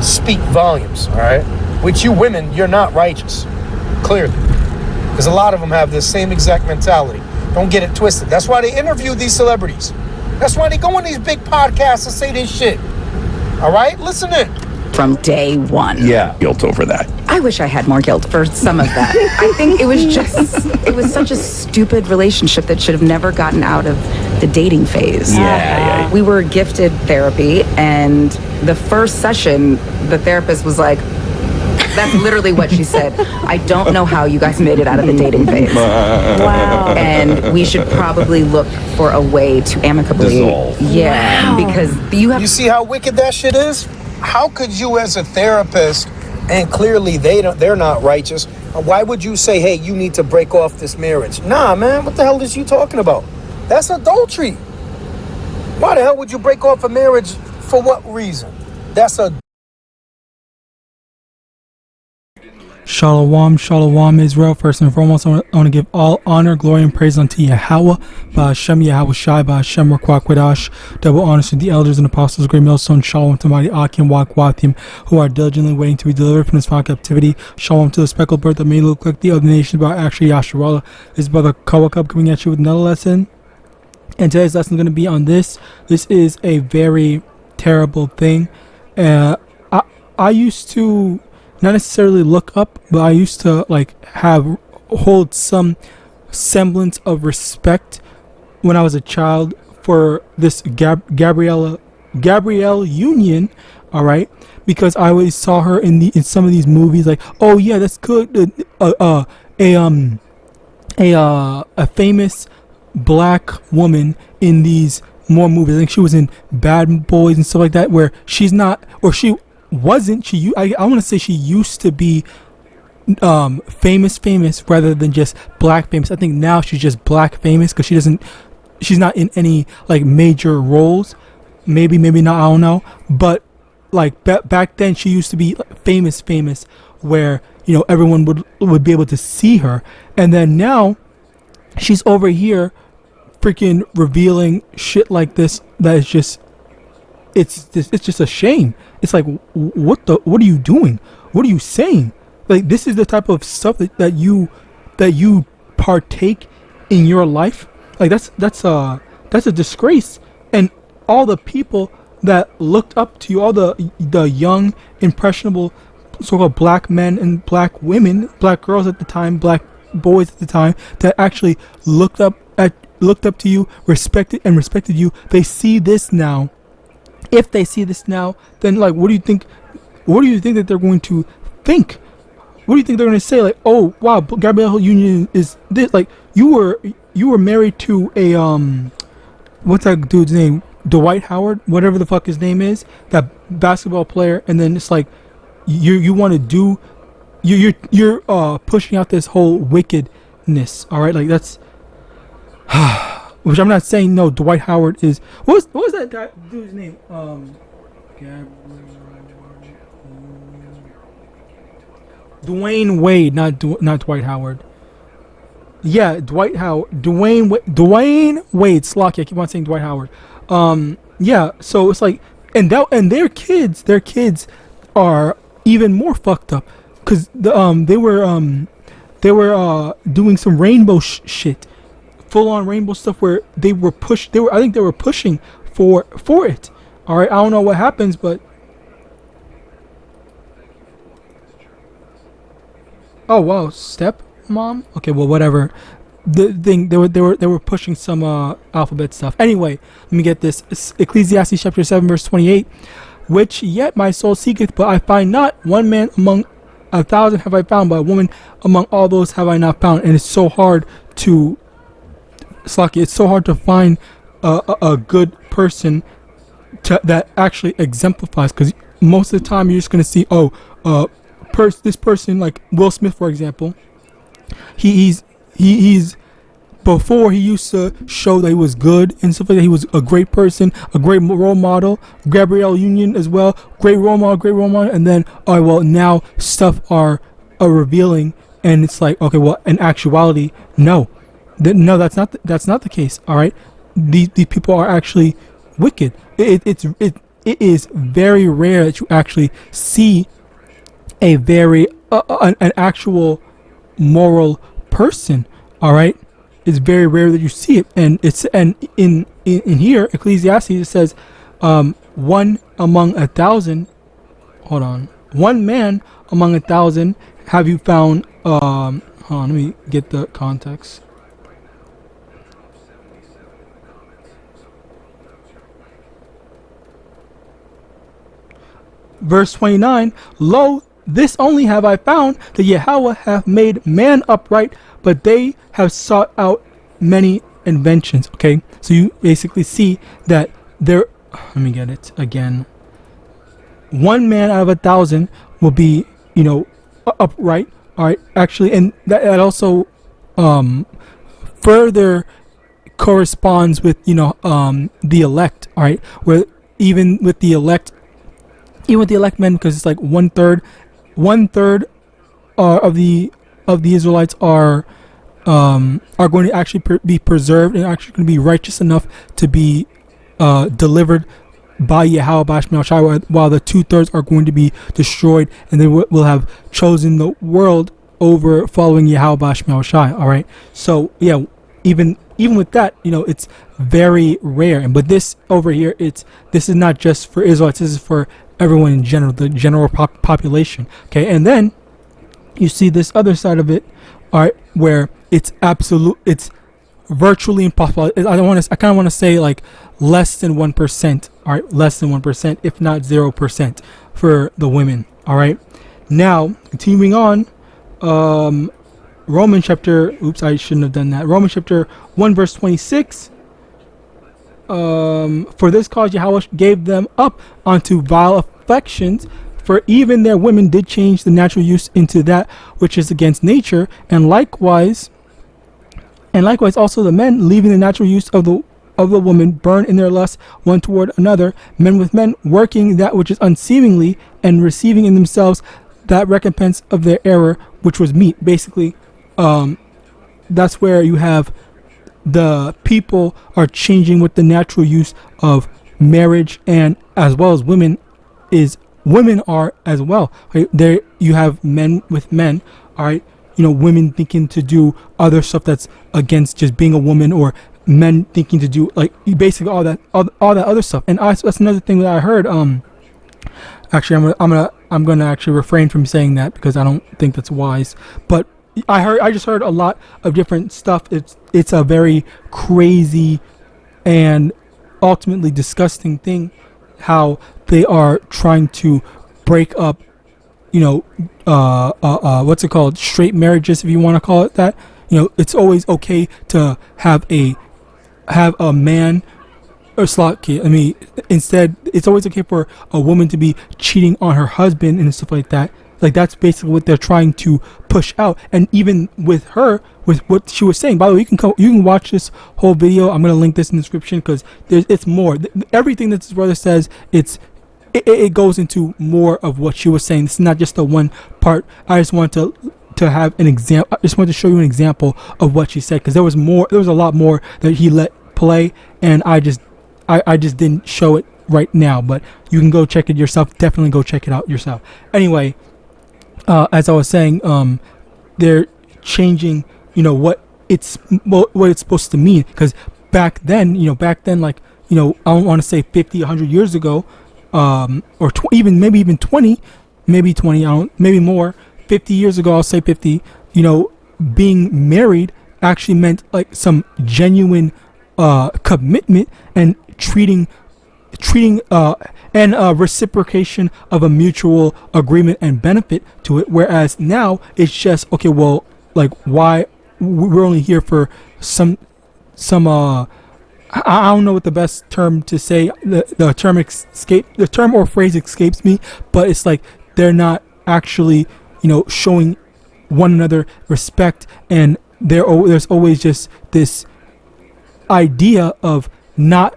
speak volumes, all right? With you women, you're not righteous, clearly. Because a lot of them have this same exact mentality. Don't get it twisted. That's why they interview these celebrities. That's why they go on these big podcasts and say this shit. All right? Listen in. From day one. Yeah. Guilt over that. I wish I had more guilt for some of that. I think it was such a stupid relationship that should have never gotten out of the dating phase. Yeah. We were gifted therapy, and the first session, the therapist was like, that's literally what she said. I don't know how you guys made it out of the dating phase. Wow. And we should probably look for a way to amicably dissolve. Yeah, wow. Because you see how wicked that shit is? How could you, as a therapist, and clearly they're not righteous, why would you say, hey, you need to break off this marriage? Nah, man, what the hell is you talking about? That's adultery. Why the hell would you break off a marriage? For what reason? That's a Shalom, Israel. First and foremost, I want to give all honor, glory, and praise unto Yahawah, Ba'ashem, YAHAWASHI, Ba'ashem, Rakwakwedash. Double honors to the elders and apostles, great millstone. Shalom to mighty Akim, Wakwathim, who are diligently waiting to be delivered from this foul captivity. Shalom to the speckled bird that may look like the other nations, but actually Yasharallah. This is Brother Kawakub coming at you with another lesson. And today's lesson is going to be on this. This is a very terrible thing. I used to not necessarily look up, but I used to hold some semblance of respect when I was a child for this Gabrielle Union, all right, because I always saw her in some of these movies, like, oh yeah, that's good, a famous black woman in these more movies. I think she was in Bad Boys and stuff like that, where she's not, or she wasn't, I want to say she used to be famous rather than just black famous. I think now she's just black famous because she's not in any like major roles. Maybe not, I don't know. But like back then she used to be famous where, you know, everyone would be able to see her. And then now she's over here freaking revealing shit like this that is just, it's just a shame. It's like, what are you doing? What are you saying? Like, this is the type of stuff that you partake in your life. Like, that's a disgrace. And all the people that looked up to you, all the young, impressionable, so-called black men and black women, black girls at the time, black boys at the time, that actually looked up to you, respected you. They see this now. If they see this now, then like, what do you think that they're going to think? What do you think they're going to say? Like, oh wow, Gabrielle Union is this. Like, you were married to a what's that dude's name? Dwight Howard, whatever the fuck his name is, that basketball player. And then it's like, you want to do, you're pushing out this whole wickedness. All right, like that's. Which I'm not saying no. Dwight Howard is what was that guy dude's name? Dwayne Wade, not Dwight Howard. Yeah, Dwayne Wade. Slocky. I keep on saying Dwight Howard. Yeah. So it's like, and their kids are even more fucked up because they were doing some rainbow shit. Full on rainbow stuff where I think they were pushing for it. All right, I don't know what happens, but oh wow, step mom. Okay, well whatever. The thing they were pushing some alphabet stuff. Anyway, let me get this. Ecclesiastes chapter 7 verse 28. Which yet my soul seeketh, but I find not. One man among 1,000 have I found, but a woman among all those have I not found. And it's so hard to find a good person that actually exemplifies, because most of the time you're just going to see, this person, like Will Smith, for example, he's before he used to show that he was good and stuff like that. He was a great person, a great role model. Gabrielle Union as well, great role model. And then, now stuff are revealing, and it's like, okay, well, in actuality, no, that's not the case. All right, these people are actually wicked. it is very rare that you actually see a very an actual moral person. All right, it's very rare that you see it, and it's and in here Ecclesiastes it says, one among 1,000. Hold on, one man among 1,000 have you found. Hold on, let me get the context. Verse 29, lo, this only have I found, that Yahweh hath made man upright, but they have sought out many inventions. Okay, so you basically see that there, let me get it again. One man out of 1,000 will be, upright. All right, actually, and that also further corresponds with, the elect. All right, where even with the elect, men, because it's like one third of the Israelites are going to actually be preserved and actually going to be righteous enough to be delivered by YAHAWAH, while the 2/3 are going to be destroyed, and they will have chosen the world over following YAHAWAH. All right, so yeah, even with that, it's very rare. But this over here, this is not just for Israelites. This is for everyone in general, the general population. Okay, and then you see this other side of it, all right, where it's virtually impossible. I kind of want to say like less than 1%. All right, less than 1%, if not 0%, for the women. All right, now continuing on, Romans chapter. Oops, I shouldn't have done that. Romans chapter 1 verse 26. For this cause Yahweh gave them up unto vile affections, for even their women did change the natural use into that which is against nature, and likewise also the men, leaving the natural use of the woman, burn in their lust one toward another, men with men, working that which is unseemly, and receiving in themselves that recompense of their error, which was meat. Basically, that's where you have the people are changing with the natural use of marriage, and as well as women are as well. Right? There you have men with men. All right, women thinking to do other stuff that's against just being a woman, or men thinking to do like basically all that other stuff. And that's another thing that I heard. Actually, I'm gonna actually refrain from saying that because I don't think that's wise. But I just heard a lot of different stuff. It's a very crazy and ultimately disgusting thing how they are trying to break up, what's it called, straight marriages, if you want to call it that. It's always okay to have a man or slot kid. I mean, instead, it's always okay for a woman to be cheating on her husband and stuff like that. Like, that's basically what they're trying to push out. And even with her, with what she was saying, by the way, you can watch this whole video. I'm going to link this in the description because it's more. Everything that this brother says, it goes into more of what she was saying. This is not just the one part. I just want to have an example. I just wanted to show you an example of what she said, because there was a lot more that he let play, and I just didn't show it right now. But you can go check it yourself. Definitely go check it out yourself. Anyway, as I was saying, they're changing, what it's supposed to mean. Because back then, like, I don't want to say 50, 100 years ago, or maybe even 20, maybe more. 50 years ago, I'll say 50. Being married actually meant like some genuine commitment and treating and reciprocation of a mutual agreement and benefit to it. Whereas now it's just okay. Well, like, why we're only here for some I don't know what the best term to say. The term or phrase escapes me, but it's like they're not actually showing one another respect, and there's always just this idea of not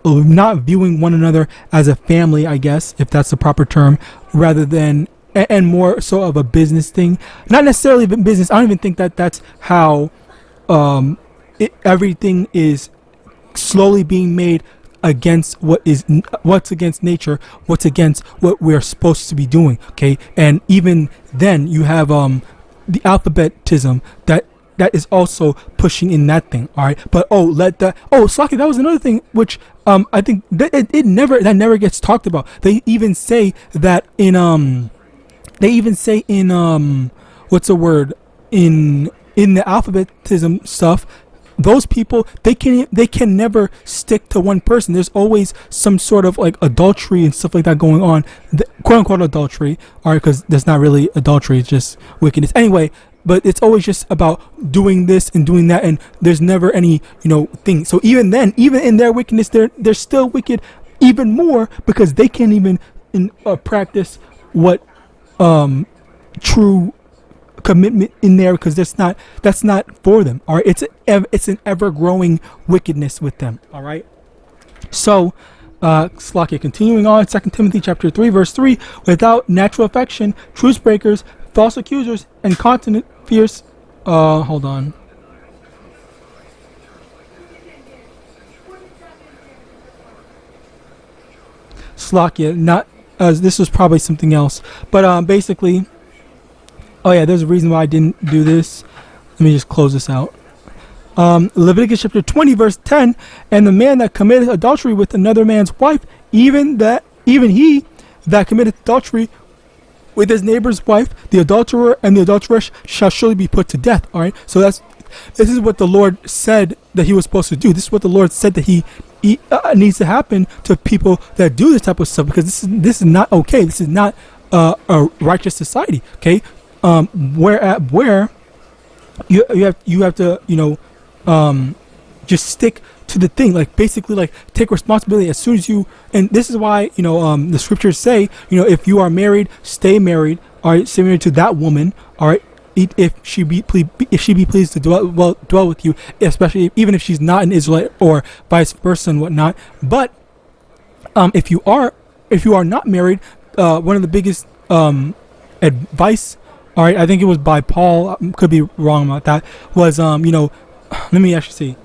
viewing one another as a family, I guess, if that's the proper term, rather than and more so of a business thing. Not necessarily business. I don't even think that that's how everything is slowly being made against what's against nature, what's against what we're supposed to be doing. Okay, and even then you have the alphabetism that is also pushing in that thing. All right, but Slaki, that was another thing which I think that it never gets talked about. They even say that in what's the word, in the alphabetism stuff, those people, they can never stick to one person. There's always some sort of like adultery and stuff like that going on, quote unquote adultery, all right, because that's not really adultery, it's just wickedness anyway. But it's always just about doing this and doing that, and there's never any thing. So even then, even in their wickedness, they're still wicked even more, because they can't even practice what true commitment in there, because that's not for them. All right, it's an ever growing wickedness with them. All right, so Slakia, continuing on, 2 Timothy chapter 3 verse 3, without natural affection, truce breakers, false accusers, and continent fierce. Hold on. Slakia, not this was probably something else, but basically. Oh yeah, there's a reason why I didn't do this. Let me just close this out. Leviticus chapter 20 verse 10, and the man that committeth adultery with another man's wife, even he that committeth adultery with his neighbor's wife, the adulterer and the adulteress shall surely be put to death. All right, so this is what the Lord said that he was supposed to do. This is what the Lord said that he needs to happen to people that do this type of stuff, because this is not okay. This is not a righteous society. Okay. Where you have to just stick to the thing, like basically like take responsibility as soon as you, and this is why the scriptures say if you are married, stay married, all right, similar to that woman, all right, if she be pleased to dwell with you, especially even if she's not an Israelite or vice versa and whatnot. But if you are not married, one of the biggest advice, all right, I think it was by Paul, could be wrong about that, was let me actually see.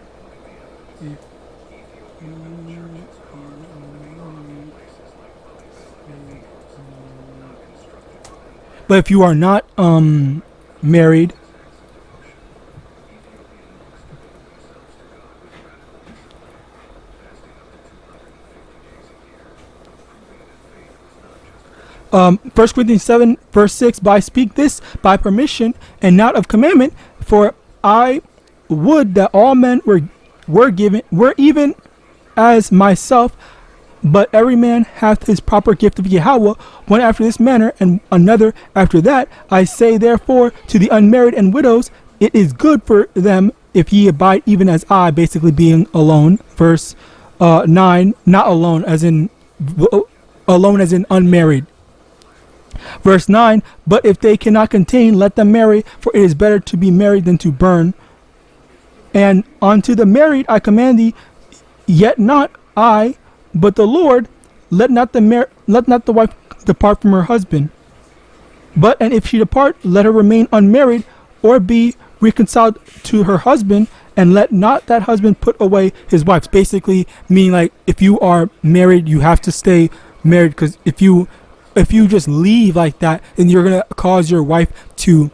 But if you are not married, 1 Corinthians 7 verse 6, but I speak this by permission and not of commandment, for I would that all men were even as myself, but every man hath his proper gift of Yahawah, one after this manner and another after that. I say therefore to the unmarried and widows, it is good for them if ye abide even as I, basically being alone. Verse 9, not alone as in unmarried. Verse 9, but if they cannot contain, let them marry, for it is better to be married than to burn. And unto the married I command thee, yet not I, but the Lord, let not the wife depart from her husband. But and if she depart, let her remain unmarried, or be reconciled to her husband, and let not that husband put away his wife. Basically, meaning like if you are married, you have to stay married, because if you just leave like that, then you're gonna cause your wife to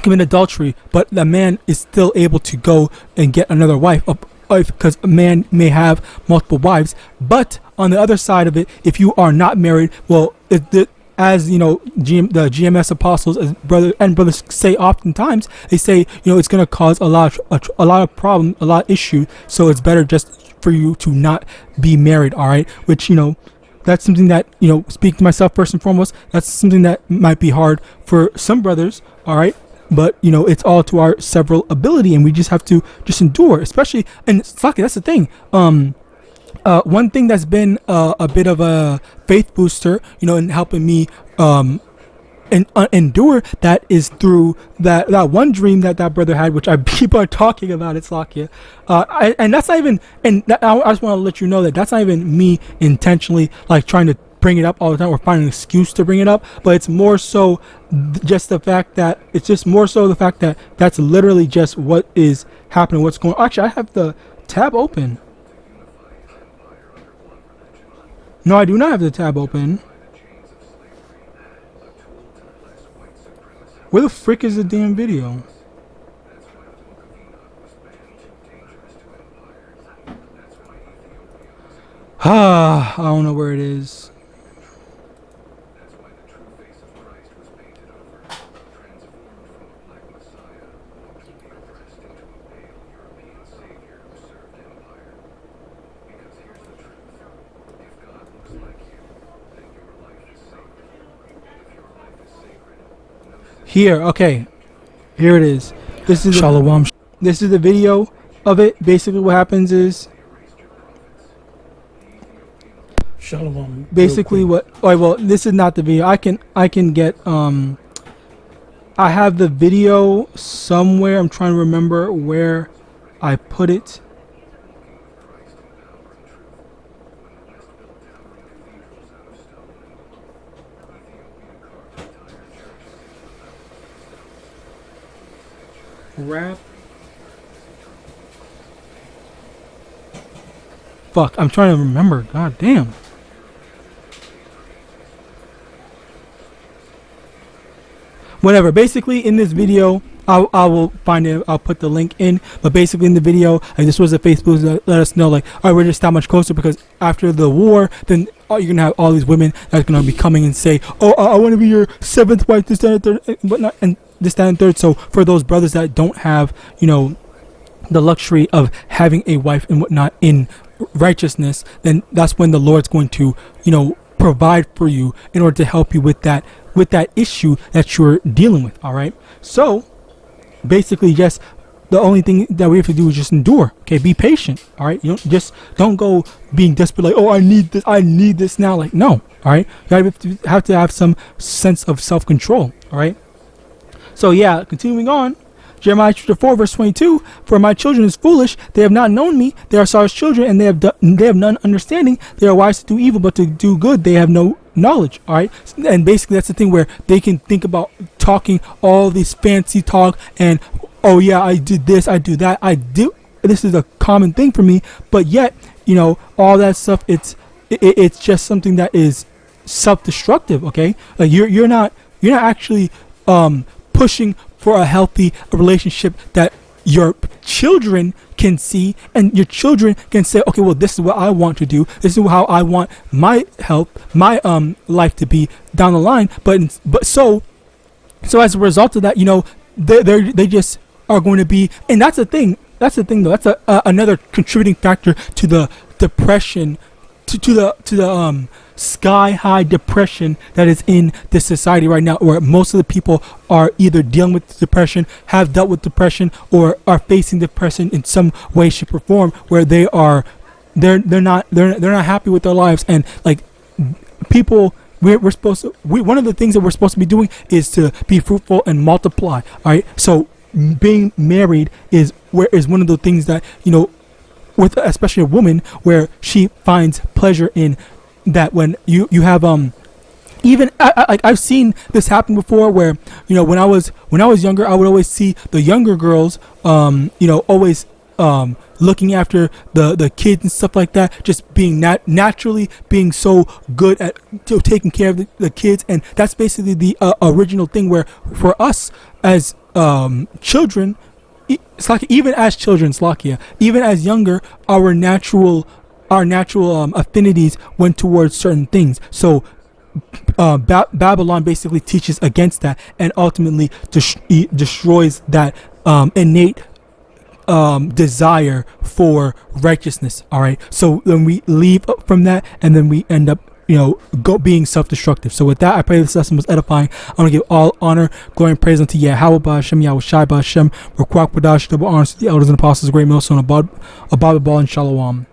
commit adultery. But the man is still able to go and get another wife, because a man may have multiple wives. But on the other side of it, if you are not married, well, as the GMS apostles, as brothers say oftentimes, they say it's going to cause a lot of problem, a lot of issue. So it's better just for you to not be married. All right, which that's something that speaking to myself first and foremost, that's something that might be hard for some brothers. All right. But it's all to our several ability, and we just have to just endure, especially. And fuck it, that's the thing. One thing that's been a bit of a faith booster, in helping me endure, that is through that one dream that brother had, which I keep on talking about. It's Lakia, and that's not even. And I just want to let you know that that's not even me intentionally like trying to bring it up all the time or find an excuse to bring it up, but it's more so just the fact that that's literally just what is happening, what's going on. Actually, I have the tab open. No, I do not have the tab open. Where the frick is the damn video? Ah, I don't know where it is. Here, okay. Here it is. This is Shalom. This is the video of it. Basically what happens is Shalom. basically what well, this is not the video. I can get I have the video somewhere. I'm trying to remember where I put it. Rap. Fuck, I'm trying to remember. God damn. Whatever. Basically, in this video, I will find it. I'll put the link in. But basically, in the video, like this was the Facebook that let us know, like, all right, we're just that much closer because after the war, then you're gonna have all these women that's gonna be coming and say, oh, I want to be your seventh wife, this, that, and third, and whatnot, and this, that, and third. So for those brothers that don't have, you know, the luxury of having a wife and whatnot in righteousness, then that's when the Lord's going to, you know, provide for you in order to help you with that issue that you're dealing with. All right. So basically, just the only thing that we have to do is just endure. Okay, be patient. All right. You don't go being desperate like, oh, I need this now. Like, no. All right. You have to have some sense of self-control. All right. So yeah, continuing on. Jeremiah chapter 4 verse 22, for my children is foolish, they have not known me, they are Sarah's children, and they have none understanding, they are wise to do evil, but to do good they have no knowledge. All right, and basically that's the thing where they can think about talking all this fancy talk and, oh yeah, I did this, I do that, this is a common thing for me, but yet, you know, all that stuff, it's just something that is self-destructive. Okay, like you're not actually pushing for a healthy relationship that your children can see, and your children can say, okay, well, this is what I want to do, this is how I want my life to be down the line, but so as a result of that, you know, they just are going to be, and that's the thing though, that's another contributing factor to the depression, to the sky high depression that is in this society right now, where most of the people are either dealing with depression, have dealt with depression, or are facing depression in some way, shape, or form, where they're not happy with their lives. And like people, we're supposed to, one of the things that we're supposed to be doing is to be fruitful and multiply. All right, so being married is one of the things that, you know, with especially a woman, where she finds pleasure in that. When you have even I've seen this happen before, where, you know, when I was younger, I would always see the younger girls you know, always looking after the kids and stuff like that, just being naturally being so good at taking care of the kids. And that's basically the original thing, where for us as children, even as children, Slakia, even as younger, our natural affinities went towards certain things. So Babylon basically teaches against that, and ultimately destroys that innate desire for righteousness. All right, so then we leave from that, and then we end up, you know, being self-destructive. So with that, I pray this lesson was edifying. I want to give all honor, glory, and praise unto YAHAWAH, Hashem, YAHAWASHI, Hashem, Rakwak Badash, double honors to the elders and apostles, great millstone, Abba, Ball, and Shalom.